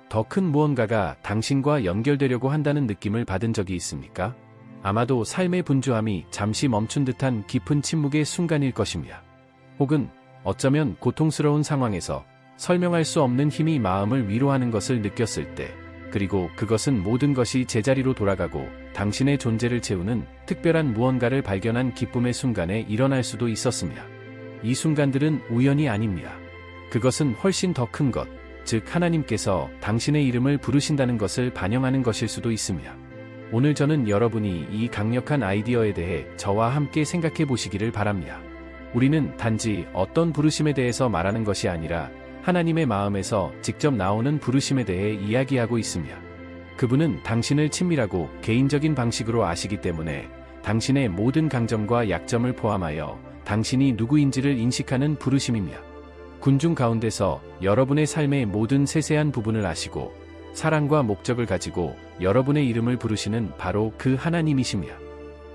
더 큰 무언가가 당신과 연결되려고 한다는 느낌을 받은 적이 있습니까? 아마도 삶의 분주함이 잠시 멈춘 듯한 깊은 침묵의 순간일 것입니다. 혹은 어쩌면 고통스러운 상황에서 설명할 수 없는 힘이 마음을 위로하는 것을 느꼈을 때, 그리고 그것은 모든 것이 제자리로 돌아가고 당신의 존재를 채우는 특별한 무언가를 발견한 기쁨의 순간에 일어날 수도 있었습니다. 이 순간들은 우연이 아닙니다. 그것은 훨씬 더 큰 것, 즉 하나님께서 당신의 이름을 부르신다는 것을 반영하는 것일 수도 있습니다. 오늘 저는 여러분이 이 강력한 아이디어에 대해 저와 함께 생각해 보시기를 바랍니다. 우리는 단지 어떤 부르심에 대해서 말하는 것이 아니라 하나님의 마음에서 직접 나오는 부르심에 대해 이야기하고 있습니다. 그분은 당신을 친밀하고 개인적인 방식으로 아시기 때문에 당신의 모든 강점과 약점을 포함하여 당신이 누구인지를 인식하는 부르심입니다. 군중 가운데서 여러분의 삶의 모든 세세한 부분을 아시고 사랑과 목적을 가지고 여러분의 이름을 부르시는 바로 그 하나님이십니다.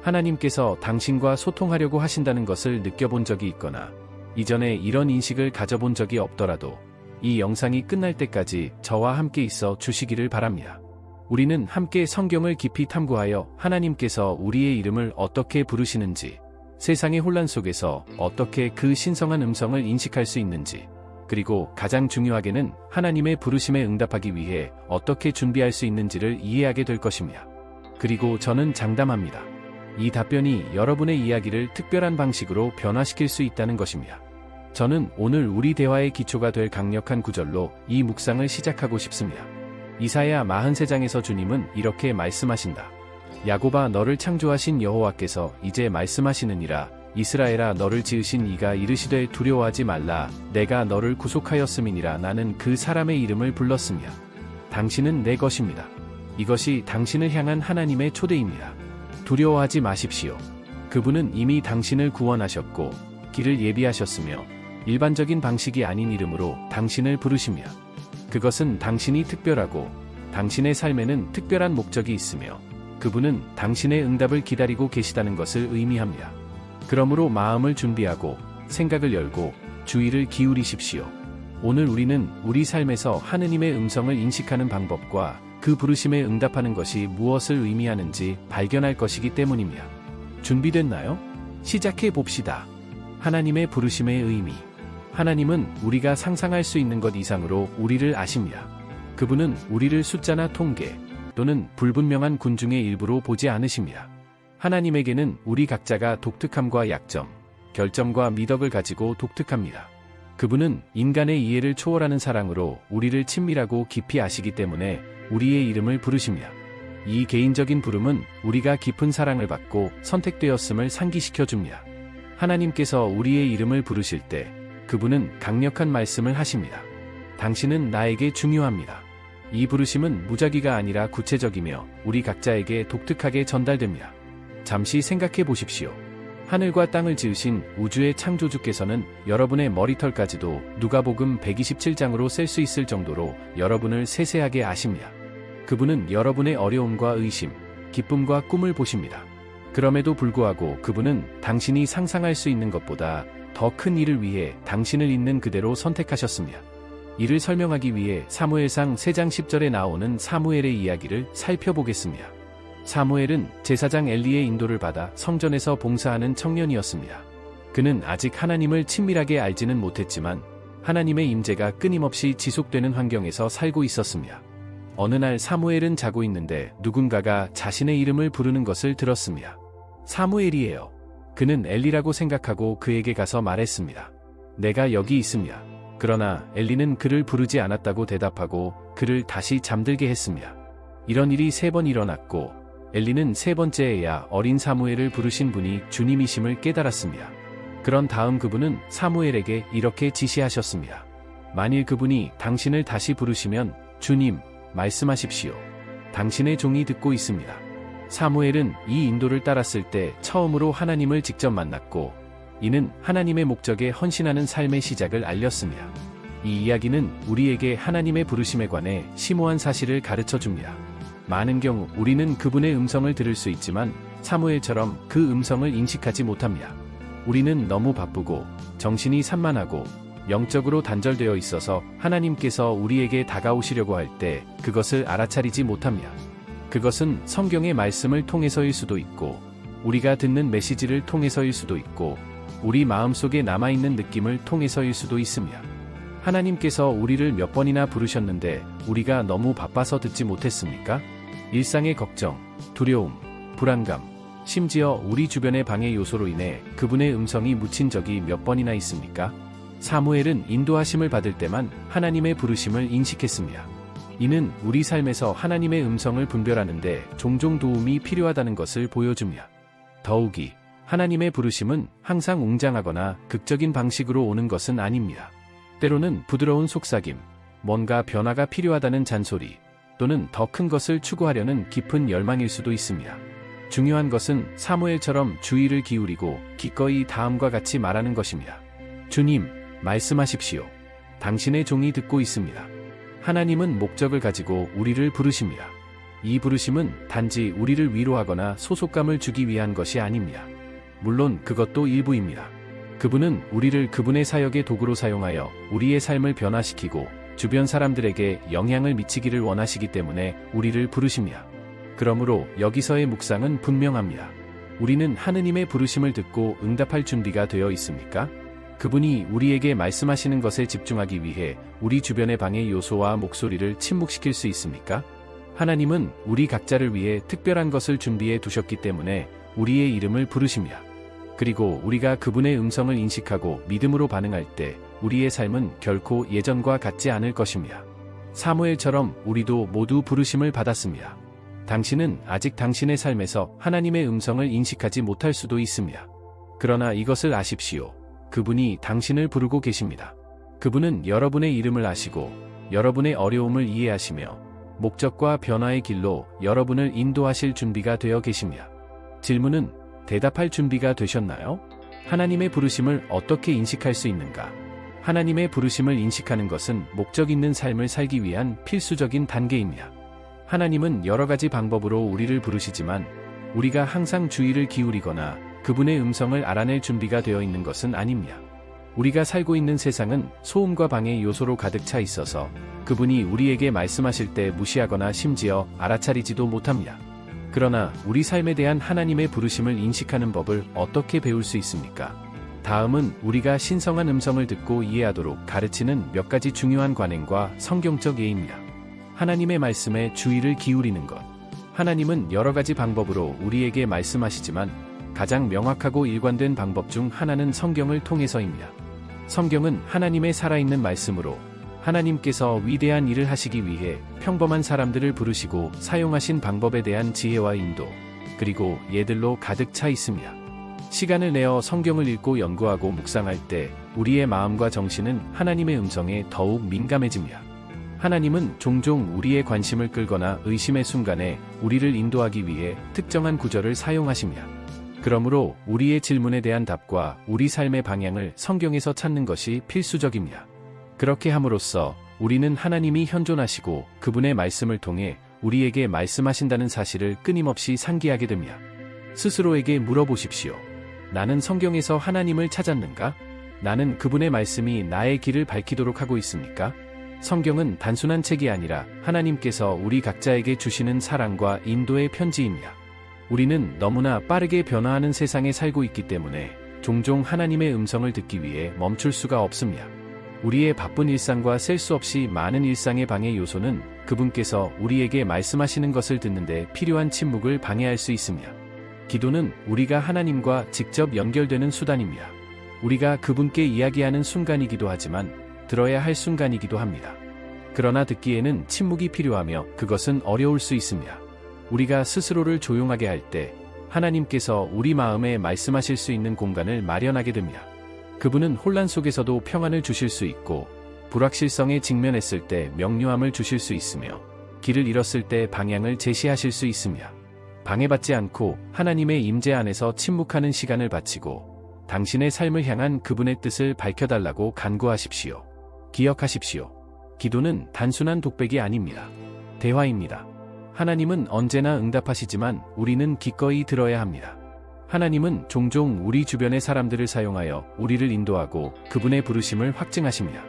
하나님께서 당신과 소통하려고 하신다는 것을 느껴본 적이 있거나 이전에 이런 인식을 가져본 적이 없더라도 이 영상이 끝날 때까지 저와 함께 있어 주시기를 바랍니다. 우리는 함께 성경을 깊이 탐구하여 하나님께서 우리의 이름을 어떻게 부르시는지, 세상의 혼란 속에서 어떻게 그 신성한 음성을 인식할 수 있는지, 그리고 가장 중요하게는 하나님의 부르심에 응답하기 위해 어떻게 준비할 수 있는지를 이해하게 될 것입니다. 그리고 저는 장담합니다. 이 답변이 여러분의 이야기를 특별한 방식으로 변화시킬 수 있다는 것입니다. 저는 오늘 우리 대화의 기초가 될 강력한 구절로 이 묵상을 시작하고 싶습니다. 이사야 43장에서 주님은 이렇게 말씀하신다. 야곱아, 너를 창조하신 여호와께서 이제 말씀하시느니라. 이스라엘아, 너를 지으신 이가 이르시되 두려워하지 말라. 내가 너를 구속하였음이니라. 나는 그 사람의 이름을 불렀으며 당신은 내 것입니다. 이것이 당신을 향한 하나님의 초대입니다. 두려워하지 마십시오. 그분은 이미 당신을 구원하셨고 길을 예비하셨으며 일반적인 방식이 아닌 이름으로 당신을 부르시며 그것은 당신이 특별하고 당신의 삶에는 특별한 목적이 있으며 그분은 당신의 응답을 기다리고 계시다는 것을 의미합니다. 그러므로 마음을 준비하고 생각을 열고 주의를 기울이십시오. 오늘 우리는 우리 삶에서 하느님의 음성을 인식하는 방법과 그 부르심에 응답하는 것이 무엇을 의미하는지 발견할 것이기 때문입니다. 준비됐나요? 시작해 봅시다. 하나님의 부르심의 의미. 하나님은 우리가 상상할 수 있는 것 이상으로 우리를 아십니다. 그분은 우리를 숫자나 통계 또는 불분명한 군중의 일부로 보지 않으십니다. 하나님에게는 우리 각자가 독특함과 약점, 결점과 미덕을 가지고 독특합니다. 그분은 인간의 이해를 초월하는 사랑으로 우리를 친밀하고 깊이 아시기 때문에 우리의 이름을 부르십니다. 이 개인적인 부름은 우리가 깊은 사랑을 받고 선택되었음을 상기시켜 줍니다. 하나님께서 우리의 이름을 부르실 때 그분은 강력한 말씀을 하십니다. 당신은 나에게 중요합니다. 이 부르심은 무작위가 아니라 구체적이며 우리 각자에게 독특하게 전달됩니다. 잠시 생각해 보십시오. 하늘과 땅을 지으신 우주의 창조주께서는 여러분의 머리털까지도 누가복음 127장으로 셀 수 있을 정도로 여러분을 세세하게 아십니다. 그분은 여러분의 어려움과 의심, 기쁨과 꿈을 보십니다. 그럼에도 불구하고 그분은 당신이 상상할 수 있는 것보다 더 큰 일을 위해 당신을 있는 그대로 선택하셨습니다. 이를 설명하기 위해 사무엘상 3장 10절에 나오는 사무엘의 이야기를 살펴보겠습니다. 사무엘은 제사장 엘리의 인도를 받아 성전에서 봉사하는 청년이었습니다. 그는 아직 하나님을 친밀하게 알지는 못했지만 하나님의 임재가 끊임없이 지속되는 환경에서 살고 있었습니다. 어느 날 사무엘은 자고 있는데 누군가가 자신의 이름을 부르는 것을 들었습니다. 사무엘이에요. 그는 엘리라고 생각하고 그에게 가서 말했습니다. 내가 여기 있습니다. 그러나 엘리는 그를 부르지 않았다고 대답하고 그를 다시 잠들게 했습니다. 이런 일이 3번 일어났고 엘리는 3번째에야 어린 사무엘을 부르신 분이 주님이심을 깨달았습니다. 그런 다음 그분은 사무엘에게 이렇게 지시하셨습니다. 만일 그분이 당신을 다시 부르시면 주님, 말씀하십시오. 당신의 종이 듣고 있습니다. 사무엘은 이 인도를 따랐을 때 처음으로 하나님을 직접 만났고 이는 하나님의 목적에 헌신하는 삶의 시작을 알렸습니다. 이 이야기는 우리에게 하나님의 부르심에 관해 심오한 사실을 가르쳐 줍니다. 많은 경우 우리는 그분의 음성을 들을 수 있지만 사무엘처럼 그 음성을 인식하지 못합니다. 우리는 너무 바쁘고 정신이 산만하고 영적으로 단절되어 있어서 하나님께서 우리에게 다가오시려고 할 때 그것을 알아차리지 못합니다. 그것은 성경의 말씀을 통해서일 수도 있고, 우리가 듣는 메시지를 통해서일 수도 있고, 우리 마음속에 남아있는 느낌을 통해서일 수도 있습니다. 하나님께서 우리를 몇 번이나 부르셨는데 우리가 너무 바빠서 듣지 못했습니까? 일상의 걱정, 두려움, 불안감, 심지어 우리 주변의 방해 요소로 인해 그분의 음성이 묻힌 적이 몇 번이나 있습니까? 사무엘은 인도하심을 받을 때만 하나님의 부르심을 인식했습니다. 이는 우리 삶에서 하나님의 음성을 분별하는데 종종 도움이 필요하다는 것을 보여줍니다. 더욱이 하나님의 부르심은 항상 웅장하거나 극적인 방식으로 오는 것은 아닙니다. 때로는 부드러운 속삭임, 뭔가 변화가 필요하다는 잔소리, 또는 더 큰 것을 추구하려는 깊은 열망일 수도 있습니다. 중요한 것은 사무엘처럼 주의를 기울이고 기꺼이 다음과 같이 말하는 것입니다. 주님, 말씀하십시오. 당신의 종이 듣고 있습니다. 하나님은 목적을 가지고 우리를 부르십니다. 이 부르심은 단지 우리를 위로하거나 소속감을 주기 위한 것이 아닙니다. 물론 그것도 일부입니다. 그분은 우리를 그분의 사역의 도구로 사용하여 우리의 삶을 변화시키고 주변 사람들에게 영향을 미치기를 원하시기 때문에 우리를 부르십니다. 그러므로 여기서의 묵상은 분명합니다. 우리는 하느님의 부르심을 듣고 응답할 준비가 되어 있습니까? 그분이 우리에게 말씀하시는 것에 집중하기 위해 우리 주변의 방해 요소와 목소리를 침묵시킬 수 있습니까? 하나님은 우리 각자를 위해 특별한 것을 준비해 두셨기 때문에 우리의 이름을 부르십니다. 그리고 우리가 그분의 음성을 인식하고 믿음으로 반응할 때 우리의 삶은 결코 예전과 같지 않을 것입니다. 사무엘처럼 우리도 모두 부르심을 받았습니다. 당신은 아직 당신의 삶에서 하나님의 음성을 인식하지 못할 수도 있습니다. 그러나 이것을 아십시오. 그분이 당신을 부르고 계십니다. 그분은 여러분의 이름을 아시고 여러분의 어려움을 이해하시며 목적과 변화의 길로 여러분을 인도하실 준비가 되어 계십니다. 질문은 대답할 준비가 되셨나요? 하나님의 부르심을 어떻게 인식할 수 있는가? 하나님의 부르심을 인식하는 것은 목적 있는 삶을 살기 위한 필수적인 단계입니다. 하나님은 여러 가지 방법으로 우리를 부르시지만 우리가 항상 주의를 기울이거나 그분의 음성을 알아낼 준비가 되어 있는 것은 아닙니다. 우리가 살고 있는 세상은 소음과 방해 요소로 가득 차 있어서 그분이 우리에게 말씀하실 때 무시하거나 심지어 알아차리지도 못합니다. 그러나 우리 삶에 대한 하나님의 부르심을 인식하는 법을 어떻게 배울 수 있습니까? 다음은 우리가 신성한 음성을 듣고 이해하도록 가르치는 몇 가지 중요한 관행과 성경적 예입니다. 하나님의 말씀에 주의를 기울이는 것. 하나님은 여러 가지 방법으로 우리에게 말씀하시지만 가장 명확하고 일관된 방법 중 하나는 성경을 통해서입니다. 성경은 하나님의 살아있는 말씀으로 하나님께서 위대한 일을 하시기 위해 평범한 사람들을 부르시고 사용하신 방법에 대한 지혜와 인도, 그리고 예들로 가득 차 있습니다. 시간을 내어 성경을 읽고 연구하고 묵상할 때 우리의 마음과 정신은 하나님의 음성에 더욱 민감해집니다. 하나님은 종종 우리의 관심을 끌거나 의심의 순간에 우리를 인도하기 위해 특정한 구절을 사용하십니다. 그러므로 우리의 질문에 대한 답과 우리 삶의 방향을 성경에서 찾는 것이 필수적입니다. 그렇게 함으로써 우리는 하나님이 현존하시고 그분의 말씀을 통해 우리에게 말씀하신다는 사실을 끊임없이 상기하게 됩니다. 스스로에게 물어보십시오. 나는 성경에서 하나님을 찾았는가? 나는 그분의 말씀이 나의 길을 밝히도록 하고 있습니까? 성경은 단순한 책이 아니라 하나님께서 우리 각자에게 주시는 사랑과 인도의 편지입니다. 우리는 너무나 빠르게 변화하는 세상에 살고 있기 때문에 종종 하나님의 음성을 듣기 위해 멈출 수가 없습니다. 우리의 바쁜 일상과 셀 수 없이 많은 일상의 방해 요소는 그분께서 우리에게 말씀하시는 것을 듣는데 필요한 침묵을 방해할 수 있습니다. 기도는 우리가 하나님과 직접 연결되는 수단입니다. 우리가 그분께 이야기하는 순간이기도 하지만 들어야 할 순간이기도 합니다. 그러나 듣기에는 침묵이 필요하며 그것은 어려울 수 있습니다. 우리가 스스로를 조용하게 할 때 하나님께서 우리 마음에 말씀하실 수 있는 공간을 마련하게 됩니다. 그분은 혼란 속에서도 평안을 주실 수 있고 불확실성에 직면했을 때 명료함을 주실 수 있으며 길을 잃었을 때 방향을 제시하실 수 있습니다. 방해받지 않고 하나님의 임재 안에서 침묵하는 시간을 바치고 당신의 삶을 향한 그분의 뜻을 밝혀달라고 간구하십시오. 기억하십시오. 기도는 단순한 독백이 아닙니다. 대화입니다. 하나님은 언제나 응답하시지만 우리는 기꺼이 들어야 합니다. 하나님은 종종 우리 주변의 사람들을 사용하여 우리를 인도하고 그분의 부르심을 확증하십니다.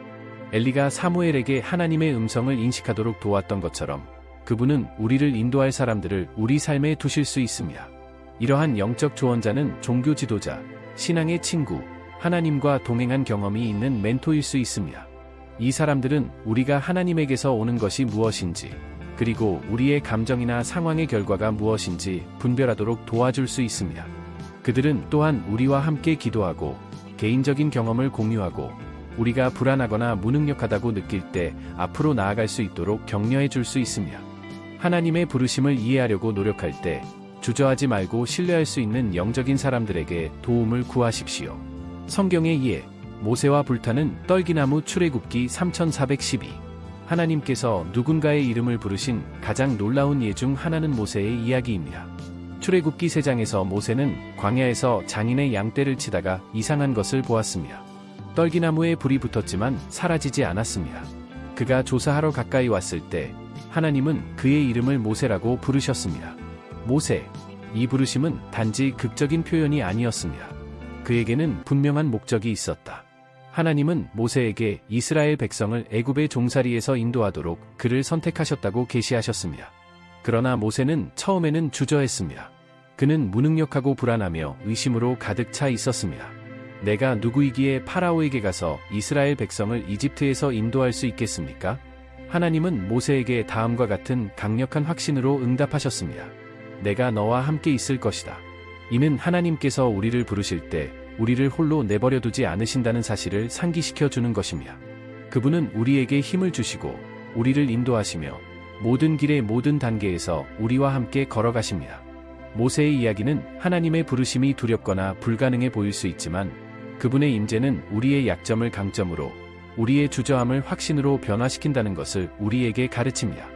엘리가 사무엘에게 하나님의 음성을 인식하도록 도왔던 것처럼 그분은 우리를 인도할 사람들을 우리 삶에 두실 수 있습니다. 이러한 영적 조언자는 종교 지도자, 신앙의 친구, 하나님과 동행한 경험이 있는 멘토일 수 있습니다. 이 사람들은 우리가 하나님에게서 오는 것이 무엇인지, 그리고 우리의 감정이나 상황의 결과가 무엇인지 분별하도록 도와줄 수 있습니다. 그들은 또한 우리와 함께 기도하고 개인적인 경험을 공유하고 우리가 불안하거나 무능력하다고 느낄 때 앞으로 나아갈 수 있도록 격려해 줄 수 있습니다. 하나님의 부르심을 이해하려고 노력할 때 주저하지 말고 신뢰할 수 있는 영적인 사람들에게 도움을 구하십시오. 성경의 이해, 모세와 불타는 떨기나무 출애굽기 3412. 하나님께서 누군가의 이름을 부르신 가장 놀라운 예 중 하나는 모세의 이야기입니다. 출애굽기 3장에서 모세는 광야에서 장인의 양떼를 치다가 이상한 것을 보았습니다. 떨기나무에 불이 붙었지만 사라지지 않았습니다. 그가 조사하러 가까이 왔을 때 하나님은 그의 이름을 모세라고 부르셨습니다. 모세, 이 부르심은 단지 극적인 표현이 아니었습니다. 그에게는 분명한 목적이 있었다. 하나님은 모세에게 이스라엘 백성을 애굽의 종살이에서 인도하도록 그를 선택하셨다고 계시하셨습니다. 그러나 모세는 처음에는 주저했습니다. 그는 무능력하고 불안하며 의심으로 가득 차 있었습니다. 내가 누구이기에 파라오에게 가서 이스라엘 백성을 이집트에서 인도할 수 있겠습니까? 하나님은 모세에게 다음과 같은 강력한 확신으로 응답하셨습니다. 내가 너와 함께 있을 것이다. 이는 하나님께서 우리를 부르실 때 우리를 홀로 내버려 두지 않으신다는 사실을 상기시켜 주는 것입니다. 그분은 우리에게 힘을 주시고 우리를 인도하시며 모든 길의 모든 단계에서 우리와 함께 걸어가십니다. 모세의 이야기는 하나님의 부르심이 두렵거나 불가능해 보일 수 있지만 그분의 임재는 우리의 약점을 강점으로 우리의 주저함을 확신으로 변화시킨다는 것을 우리에게 가르칩니다.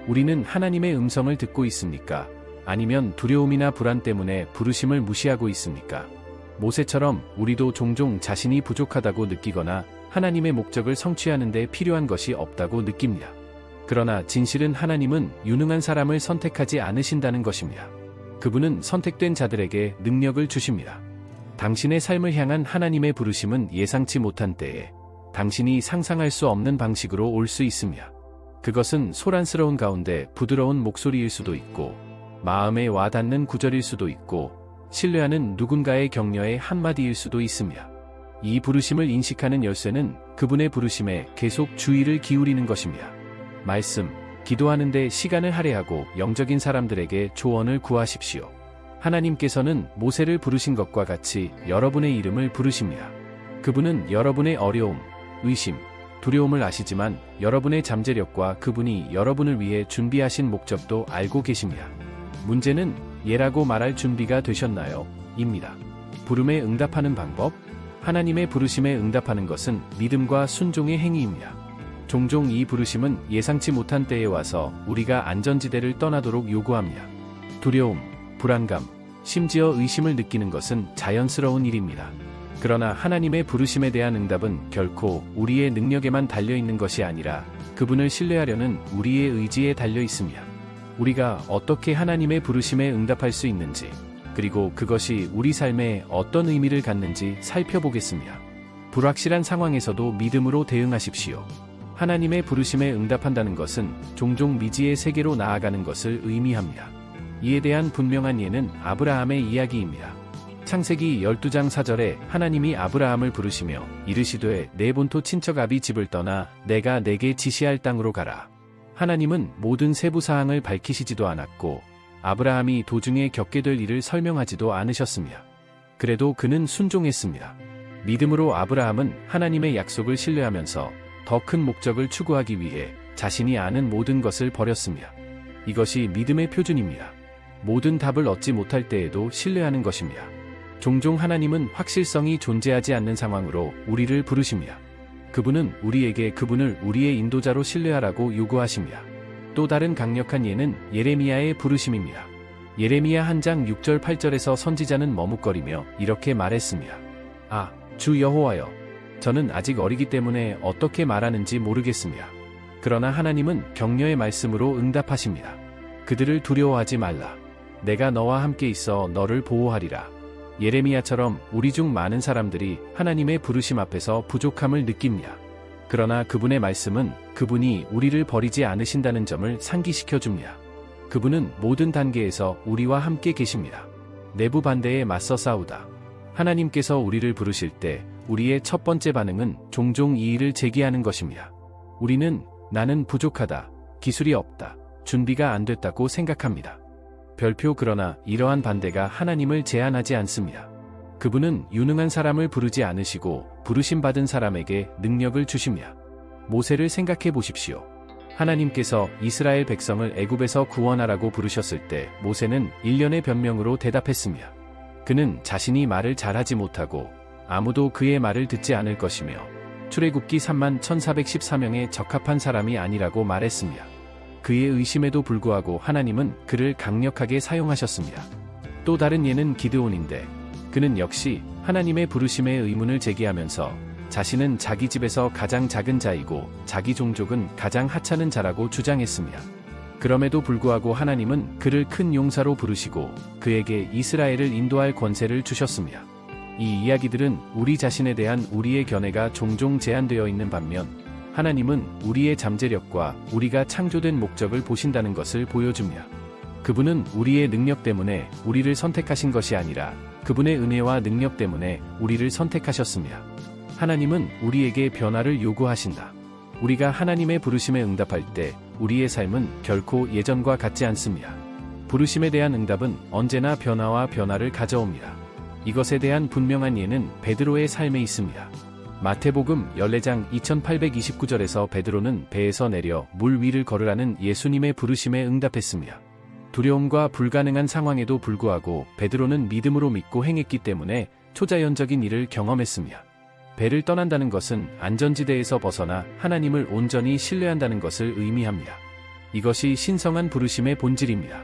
우리는 하나님의 음성을 듣고 있습니까? 아니면 두려움이나 불안 때문에 부르심을 무시하고 있습니까? 모세처럼 우리도 종종 자신이 부족하다고 느끼거나 하나님의 목적을 성취하는 데 필요한 것이 없다고 느낍니다. 그러나 진실은 하나님은 유능한 사람을 선택하지 않으신다는 것입니다. 그분은 선택된 자들에게 능력을 주십니다. 당신의 삶을 향한 하나님의 부르심은 예상치 못한 때에 당신이 상상할 수 없는 방식으로 올 수 있습니다. 그것은 소란스러운 가운데 부드러운 목소리일 수도 있고 마음에 와닿는 구절일 수도 있고 신뢰하는 누군가의 격려의 한마디일 수도 있습니다. 이 부르심을 인식하는 열쇠는 그분의 부르심에 계속 주의를 기울이는 것입니다. 말씀, 기도하는데 시간을 할애하고 영적인 사람들에게 조언을 구하십시오. 하나님께서는 모세를 부르신 것과 같이 여러분의 이름을 부르십니다. 그분은 여러분의 어려움, 의심, 두려움을 아시지만 여러분의 잠재력과 그분이 여러분을 위해 준비하신 목적도 알고 계십니다. 문제는 예라고 말할 준비가 되셨나요? 입니다. 부름에 응답하는 방법? 하나님의 부르심에 응답하는 것은 믿음과 순종의 행위입니다. 종종 이 부르심은 예상치 못한 때에 와서 우리가 안전지대를 떠나도록 요구합니다. 두려움, 불안감, 심지어 의심을 느끼는 것은 자연스러운 일입니다. 그러나 하나님의 부르심에 대한 응답은 결코 우리의 능력에만 달려있는 것이 아니라 그분을 신뢰하려는 우리의 의지에 달려 있습니다. 우리가 어떻게 하나님의 부르심에 응답할 수 있는지, 그리고 그것이 우리 삶에 어떤 의미를 갖는지 살펴보겠습니다. 불확실한 상황에서도 믿음으로 대응하십시오. 하나님의 부르심에 응답한다는 것은 종종 미지의 세계로 나아가는 것을 의미합니다. 이에 대한 분명한 예는 아브라함의 이야기입니다. 창세기 12장 4절에 하나님이 아브라함을 부르시며 이르시되 내 본토 친척 아비 집을 떠나 내가 내게 지시할 땅으로 가라. 하나님은 모든 세부 사항을 밝히시지도 않았고 아브라함이 도중에 겪게 될 일을 설명하지도 않으셨습니다. 그래도 그는 순종했습니다. 믿음으로 아브라함은 하나님의 약속을 신뢰하면서 더 큰 목적을 추구하기 위해 자신이 아는 모든 것을 버렸습니다. 이것이 믿음의 표준입니다. 모든 답을 얻지 못할 때에도 신뢰하는 것입니다. 종종 하나님은 확실성이 존재하지 않는 상황으로 우리를 부르십니다. 그분은 우리에게 그분을 우리의 인도자로 신뢰하라고 요구하십니다. 또 다른 강력한 예는 예레미야의 부르심입니다. 예레미야 1장 6절 8절에서 선지자는 머뭇거리며 이렇게 말했습니다. 아, 주 여호와여, 저는 아직 어리기 때문에 어떻게 말하는지 모르겠습니다. 그러나 하나님은 격려의 말씀으로 응답하십니다. 그들을 두려워하지 말라. 내가 너와 함께 있어 너를 보호하리라. 예레미야처럼 우리 중 많은 사람들이 하나님의 부르심 앞에서 부족함을 느낍니다. 그러나 그분의 말씀은 그분이 우리를 버리지 않으신다는 점을 상기시켜 줍니다. 그분은 모든 단계에서 우리와 함께 계십니다. 내부 반대에 맞서 싸우다. 하나님께서 우리를 부르실 때 우리의 첫 번째 반응은 종종 이의를 제기하는 것입니다. 우리는 나는 부족하다, 기술이 없다, 준비가 안 됐다고 생각합니다. 별표 그러나 이러한 반대가 하나님을 제한하지 않습니다. 그분은 유능한 사람을 부르지 않으시고 부르심받은 사람에게 능력을 주십니다. 모세를 생각해 보십시오. 하나님께서 이스라엘 백성을 애굽에서 구원하라고 부르셨을 때 모세는 일련의 변명으로 대답했습니다. 그는 자신이 말을 잘하지 못하고 아무도 그의 말을 듣지 않을 것이며 출애굽기 31,414명에 적합한 사람이 아니라고 말했습니다. 그의 의심에도 불구하고 하나님은 그를 강력하게 사용하셨습니다. 또 다른 예는 기드온인데 그는 역시 하나님의 부르심에 의문을 제기하면서 자신은 자기 집에서 가장 작은 자이고 자기 종족은 가장 하찮은 자라고 주장했습니다. 그럼에도 불구하고 하나님은 그를 큰 용사로 부르시고 그에게 이스라엘을 인도할 권세를 주셨습니다. 이 이야기들은 우리 자신에 대한 우리의 견해가 종종 제한되어 있는 반면 하나님은 우리의 잠재력과 우리가 창조된 목적을 보신다는 것을 보여줍니다. 그분은 우리의 능력 때문에 우리를 선택하신 것이 아니라 그분의 은혜와 능력 때문에 우리를 선택하셨습니다. 하나님은 우리에게 변화를 요구하신다. 우리가 하나님의 부르심에 응답할 때 우리의 삶은 결코 예전과 같지 않습니다. 부르심에 대한 응답은 언제나 변화와 변화를 가져옵니다. 이것에 대한 분명한 예는 베드로의 삶에 있습니다. 마태복음 14장 2829절에서 베드로는 배에서 내려 물 위를 걸으라는 예수님의 부르심에 응답했습니다. 두려움과 불가능한 상황에도 불구하고 베드로는 믿음으로 믿고 행했기 때문에 초자연적인 일을 경험했습니다. 배를 떠난다는 것은 안전지대에서 벗어나 하나님을 온전히 신뢰한다는 것을 의미합니다. 이것이 신성한 부르심의 본질입니다.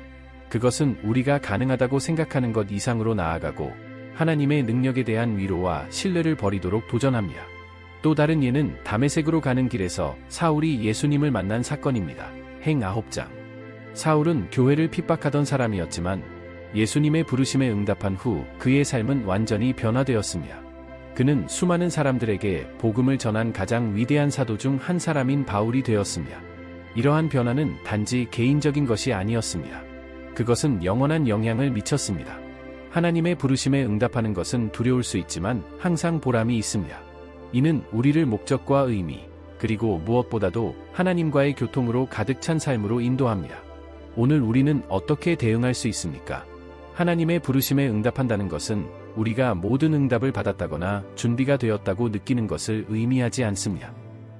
그것은 우리가 가능하다고 생각하는 것 이상으로 나아가고 하나님의 능력에 대한 위로와 신뢰를 버리도록 도전합니다. 또 다른 예는 다메섹으로 가는 길에서 사울이 예수님을 만난 사건입니다. 행 9장. 사울은 교회를 핍박하던 사람이었지만 예수님의 부르심에 응답한 후 그의 삶은 완전히 변화되었습니다. 그는 수많은 사람들에게 복음을 전한 가장 위대한 사도 중 한 사람인 바울이 되었습니다. 이러한 변화는 단지 개인적인 것이 아니었습니다. 그것은 영원한 영향을 미쳤습니다. 하나님의 부르심에 응답하는 것은 두려울 수 있지만 항상 보람이 있습니다. 이는 우리를 목적과 의미, 그리고 무엇보다도 하나님과의 교통으로 가득 찬 삶으로 인도합니다. 오늘 우리는 어떻게 대응할 수 있습니까? 하나님의 부르심에 응답한다는 것은 우리가 모든 응답을 받았다거나 준비가 되었다고 느끼는 것을 의미하지 않습니다.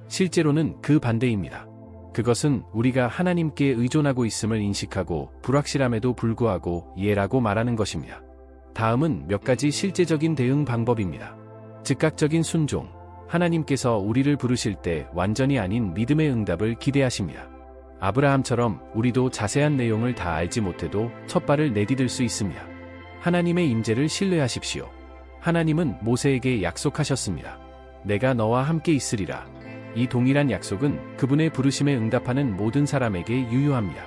실제로는 그 반대입니다. 그것은 우리가 하나님께 의존하고 있음을 인식하고 불확실함에도 불구하고 예라고 말하는 것입니다. 다음은 몇 가지 실제적인 대응 방법입니다. 즉각적인 순종. 하나님께서 우리를 부르실 때 완전히 아닌 믿음의 응답을 기대하십니다. 아브라함처럼 우리도 자세한 내용을 다 알지 못해도 첫 발을 내디딜 수 있습니다. 하나님의 임재를 신뢰하십시오. 하나님은 모세에게 약속하셨습니다. 내가 너와 함께 있으리라. 이 동일한 약속은 그분의 부르심에 응답하는 모든 사람에게 유효합니다.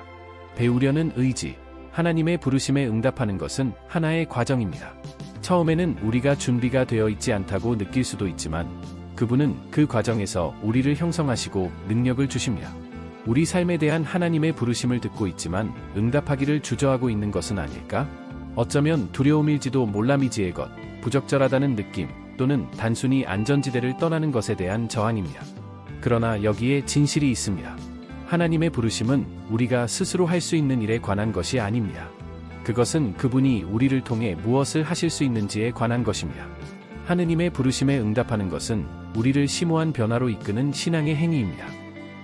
배우려는 의지. 하나님의 부르심에 응답하는 것은 하나의 과정입니다. 처음에는 우리가 준비가 되어 있지 않다고 느낄 수도 있지만 그분은 그 과정에서 우리를 형성하시고 능력을 주십니다. 우리 삶에 대한 하나님의 부르심을 듣고 있지만 응답하기를 주저하고 있는 것은 아닐까? 어쩌면 두려움일지도 몰람이지의 것, 부적절하다는 느낌, 또는 단순히 안전지대를 떠나는 것에 대한 저항입니다. 그러나 여기에 진실이 있습니다. 하나님의 부르심은 우리가 스스로 할 수 있는 일에 관한 것이 아닙니다. 그것은 그분이 우리를 통해 무엇을 하실 수 있는지에 관한 것입니다. 하느님의 부르심에 응답하는 것은 우리를 심오한 변화로 이끄는 신앙의 행위입니다.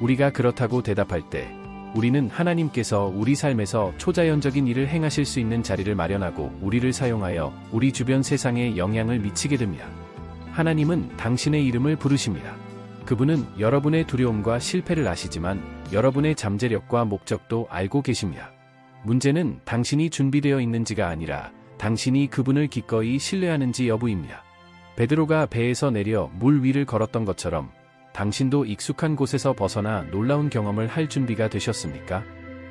우리가 그렇다고 대답할 때 우리는 하나님께서 우리 삶에서 초자연적인 일을 행하실 수 있는 자리를 마련하고 우리를 사용하여 우리 주변 세상에 영향을 미치게 됩니다. 하나님은 당신의 이름을 부르십니다. 그분은 여러분의 두려움과 실패를 아시지만 여러분의 잠재력과 목적도 알고 계십니다. 문제는 당신이 준비되어 있는지가 아니라 당신이 그분을 기꺼이 신뢰하는지 여부입니다. 베드로가 배에서 내려 물 위를 걸었던 것처럼 당신도 익숙한 곳에서 벗어나 놀라운 경험을 할 준비가 되셨습니까?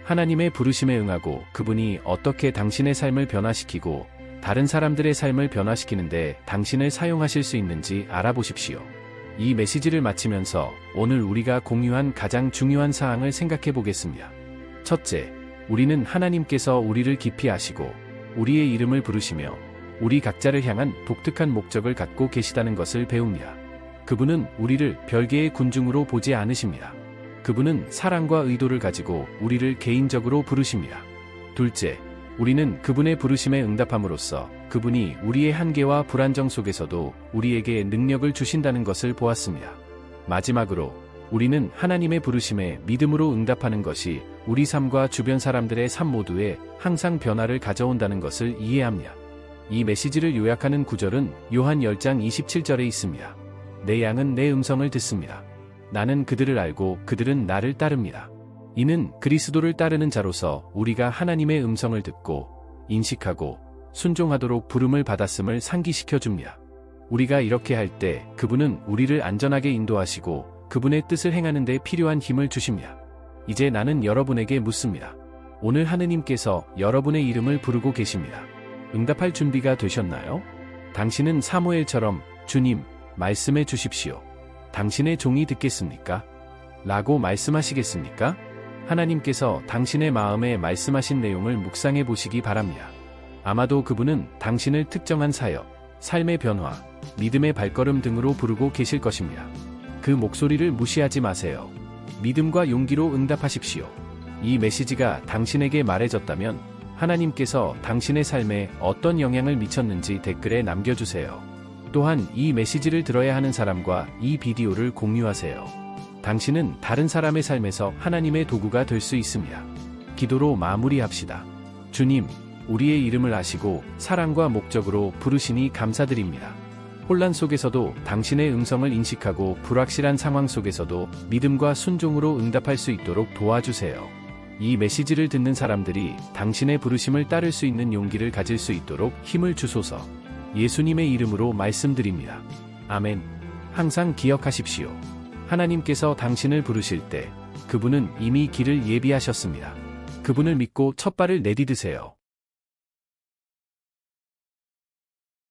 하나님의 부르심에 응하고 그분이 어떻게 당신의 삶을 변화시키고 다른 사람들의 삶을 변화시키는데 당신을 사용하실 수 있는지 알아보십시오. 이 메시지를 마치면서 오늘 우리가 공유한 가장 중요한 사항을 생각해 보겠습니다. 첫째, 우리는 하나님께서 우리를 깊이 아시고 우리의 이름을 부르시며 우리 각자를 향한 독특한 목적을 갖고 계시다는 것을 배웁니다. 그분은 우리를 별개의 군중으로 보지 않으십니다. 그분은 사랑과 의도를 가지고 우리를 개인적으로 부르십니다. 둘째, 우리는 그분의 부르심에 응답함으로써 그분이 우리의 한계와 불안정 속에서도 우리에게 능력을 주신다는 것을 보았습니다. 마지막으로, 우리는 하나님의 부르심에 믿음으로 응답하는 것이 우리 삶과 주변 사람들의 삶 모두에 항상 변화를 가져온다는 것을 이해합니다. 이 메시지를 요약하는 구절은 요한 10장 27절에 있습니다. 내 양은 내 음성을 듣습니다. 나는 그들을 알고 그들은 나를 따릅니다. 이는 그리스도를 따르는 자로서 우리가 하나님의 음성을 듣고 인식하고 순종하도록 부름을 받았음을 상기시켜 줍니다. 우리가 이렇게 할 때 그분은 우리를 안전하게 인도하시고 그분의 뜻을 행하는 데 필요한 힘을 주십니다. 이제 나는 여러분에게 묻습니다. 오늘 하느님께서 여러분의 이름을 부르고 계십니다. 응답할 준비가 되셨나요? 당신은 사무엘처럼 주님, 말씀해 주십시오. 당신의 종이 듣겠습니까? 라고 말씀하시겠습니까? 하나님께서 당신의 마음에 말씀하신 내용을 묵상해 보시기 바랍니다. 아마도 그분은 당신을 특정한 사역, 삶의 변화, 믿음의 발걸음 등으로 부르고 계실 것입니다. 그 목소리를 무시하지 마세요. 믿음과 용기로 응답하십시오. 이 메시지가 당신에게 말해졌다면 하나님께서 당신의 삶에 어떤 영향을 미쳤는지 댓글에 남겨주세요. 또한 이 메시지를 들어야 하는 사람과 이 비디오를 공유하세요. 당신은 다른 사람의 삶에서 하나님의 도구가 될 수 있습니다. 기도로 마무리합시다. 주님, 우리의 이름을 아시고 사랑과 목적으로 부르시니 감사드립니다. 혼란 속에서도 당신의 음성을 인식하고 불확실한 상황 속에서도 믿음과 순종으로 응답할 수 있도록 도와주세요. 이 메시지를 듣는 사람들이 당신의 부르심을 따를 수 있는 용기를 가질 수 있도록 힘을 주소서. 예수님의 이름으로 말씀드립니다. 아멘. 항상 기억하십시오. 하나님께서 당신을 부르실 때 그분은 이미 길을 예비하셨습니다. 그분을 믿고 첫 발을 내디드세요.